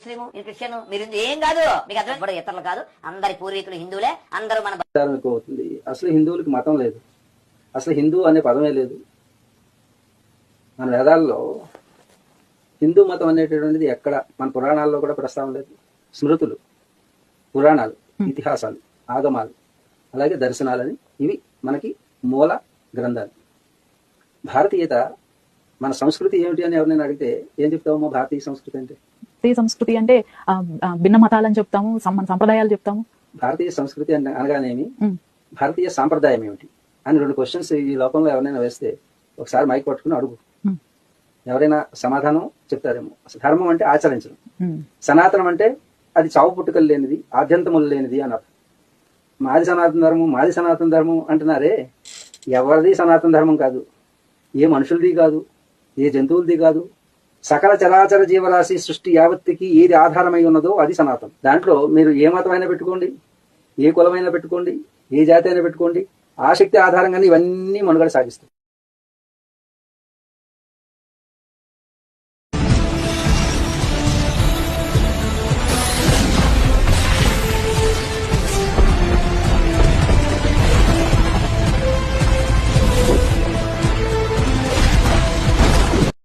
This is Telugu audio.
ముస్లిం క్రిస్టియన్ మీరు ఏం కాదు, మీకు అర్థం కూడా ఇతరులు కాదు, అందరి పూర్వీకులు హిందువులే, అందరూ మన అవుతుంది. అసలు హిందువులకి మతం లేదు, అసలు హిందూ అనే పదమే లేదు. మన వేదాల్లో హిందూ మతం అనేటటువంటిది ఎక్కడ మన పురాణాల్లో కూడా ప్రస్తావన లేదు. స్మృతులు, పురాణాలు, ఇతిహాసాలు, ఆగమాలు, అలాగే దర్శనాలని ఇవి మనకి మూల గ్రంథాలు. భారతీయత, మన సంస్కృతి ఏమిటి అని ఎవరినైనా అడిగితే ఏం చెప్తామో? భారతీయ సంస్కృతి అంటే భారతీయ సంస్కృతి అంటే భిన్న మతాలని చెప్తాము, సంప్రదాయాలు చెప్తాము. భారతీయ సంస్కృతి అనగానేమి, భారతీయ సాంప్రదాయం ఏమిటి అని 2 క్వశ్చన్స్ ఈ లోకంలో ఎవరైనా వేస్తే ఒకసారి మైక్ పట్టుకుని అడుగు, ఎవరైనా సమాధానం చెప్తారేమో. ధర్మం అంటే ఆచరించడం, సనాతనం అంటే అది చావు పుట్టుకలు లేనిది, ఆద్యంతములు లేనిది అన్నారు. మాది సనాతన ధర్మం, మాది సనాతన ధర్మం అంటున్నారే, ఎవరిది సనాతన ధర్మం కాదు, ఏ మనుషులది కాదు, ఏ జంతువులది కాదు. సకల చరాచర జీవరాశి సృష్టి యావత్తికి ఏది ఆధారమై ఉన్నదో అది సనాతనం. దాంట్లో మీరు ఏ మతమైనా పెట్టుకోండి, ఏ కులమైనా పెట్టుకోండి, ఏ జాతి అయినా పెట్టుకోండి, ఆ శక్తి ఆధారంగానే ఇవన్నీ మనుగడ సాగిస్తాయి.